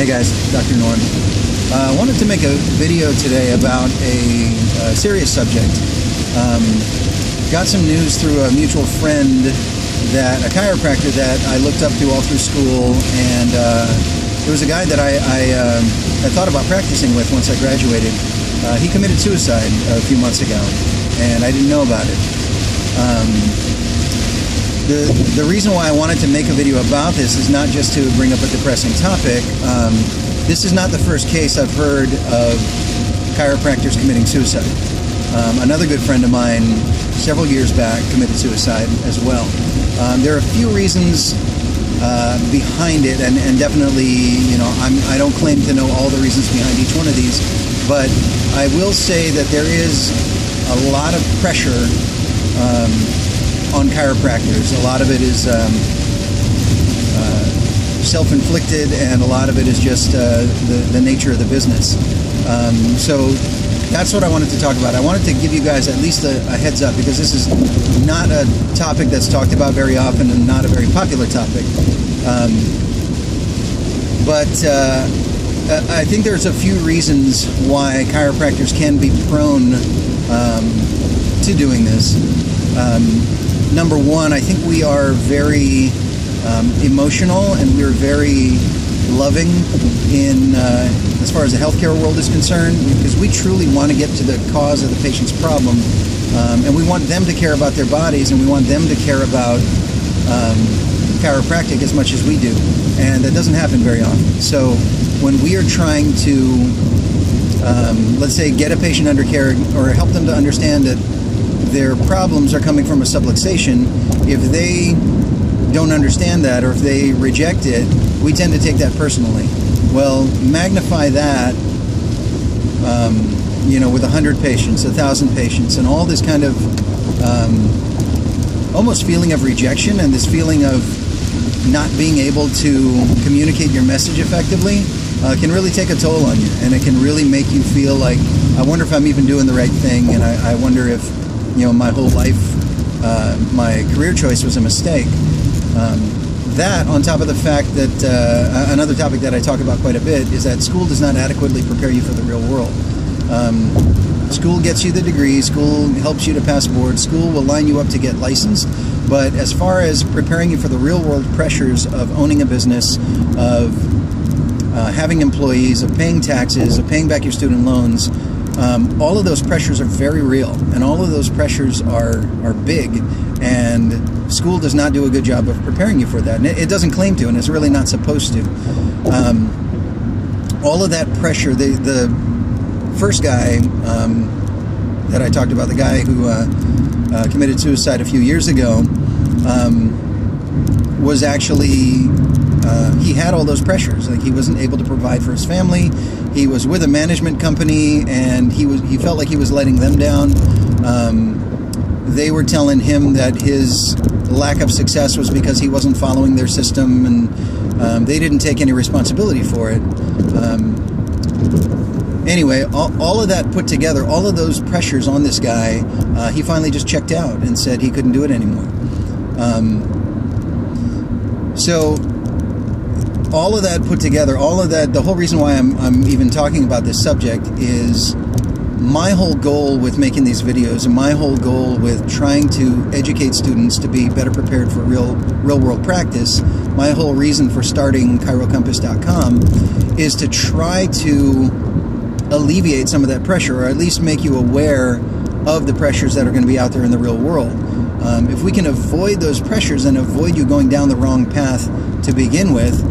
Hey guys, Dr. Norm. I wanted to make a video today about a serious subject. Got some news through a mutual friend, that a chiropractor that I looked up to all through school, and there was a guy that I thought about practicing with once I graduated. He committed suicide a few months ago, and I didn't know about it. The reason why I wanted to make a video about this is not just to bring up a depressing topic. This is not the first case I've heard of chiropractors committing suicide. Another good friend of mine several years back committed suicide as well. There are a few reasons behind it, and definitely, you know, I don't claim to know all the reasons behind each one of these, but I will say that there is a lot of pressure on chiropractors. A lot of it is self-inflicted, and a lot of it is just the nature of the business. So that's what I wanted to talk about. I wanted to give you guys at least a heads up, because this is not a topic that's talked about very often and not a very popular topic. But I think there's a few reasons why chiropractors can be prone to doing this. Number one, I think we are very emotional, and we're very loving in as far as the healthcare world is concerned, because we truly want to get to the cause of the patient's problem, and we want them to care about their bodies, and we want them to care about chiropractic as much as we do, and that doesn't happen very often. So when we are trying to, let's say, get a patient under care or help them to understand that their problems are coming from a subluxation, if they don't understand that, or if they reject it, we tend to take that personally. Well, magnify that, you know, with 100 patients, 1,000 patients, and all this kind of almost feeling of rejection, and this feeling of not being able to communicate your message effectively, can really take a toll on you, and it can really make you feel like, I wonder if I'm even doing the right thing, and I wonder if, you know, my whole life, my career choice was a mistake. That, on top of the fact that another topic that I talk about quite a bit is that school does not adequately prepare you for the real world. School gets you the degree, school helps you to pass boards, school will line you up to get licensed, but as far as preparing you for the real world pressures of owning a business, of having employees, of paying taxes, of paying back your student loans, all of those pressures are very real, and all of those pressures are big, and school does not do a good job of preparing you for that, and it doesn't claim to, and it's really not supposed to. All of that pressure, the first guy that I talked about, the guy who committed suicide a few years ago, was actually, he had all those pressures. Like, he wasn't able to provide for his family. He was with a management company, and he felt like he was letting them down. They were telling him that his lack of success was because he wasn't following their system, and they didn't take any responsibility for it. Anyway, all of that put together, all of those pressures on this guy, he finally just checked out and said he couldn't do it anymore. So all of that put together, all of that, the whole reason why I'm even talking about this subject is my whole goal with making these videos, and my whole goal with trying to educate students to be better prepared for real world practice, my whole reason for starting chirocompass.com is to try to alleviate some of that pressure, or at least make you aware of the pressures that are going to be out there in the real world. If we can avoid those pressures and avoid you going down the wrong path to begin with,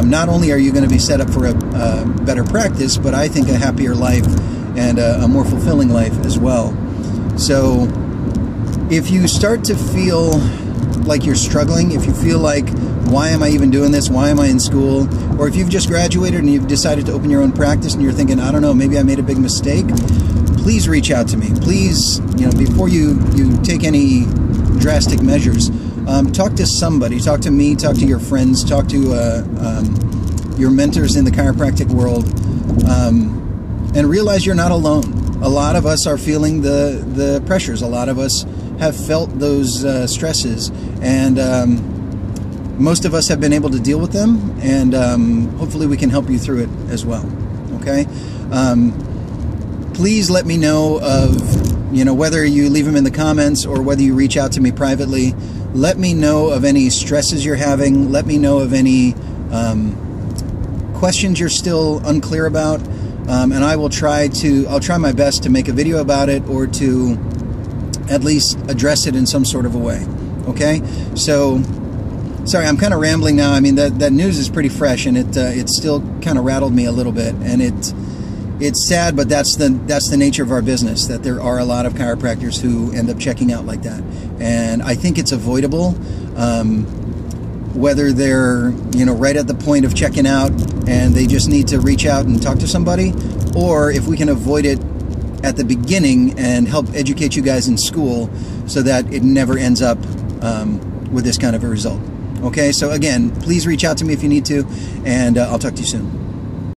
not only are you going to be set up for a better practice, but I think a happier life and a more fulfilling life as well. So if you start to feel like you're struggling, if you feel like, why am I even doing this? Why am I in school? Or if you've just graduated and you've decided to open your own practice and you're thinking, I don't know, maybe I made a big mistake, please reach out to me. Please, you know, before you take any drastic measures, talk to somebody. Talk to me, talk to your friends, talk to your mentors in the chiropractic world, and realize you're not alone. A lot of us are feeling the pressures. A lot of us have felt those stresses, and most of us have been able to deal with them, and hopefully we can help you through it as well. Okay? Please let me know of, whether you leave them in the comments or whether you reach out to me privately. Let me know of any stresses you're having. Let me know of any questions you're still unclear about, and I'll try my best to make a video about it, or to at least address it in some sort of a way. Okay? So, sorry, I'm kind of rambling now. I mean, that news is pretty fresh, and it still kind of rattled me a little bit, and it's sad, but that's the nature of our business, that there are a lot of chiropractors who end up checking out like that. And I think it's avoidable, whether they're right at the point of checking out and they just need to reach out and talk to somebody, or if we can avoid it at the beginning and help educate you guys in school so that it never ends up with this kind of a result. Okay, so again, please reach out to me if you need to, and I'll talk to you soon.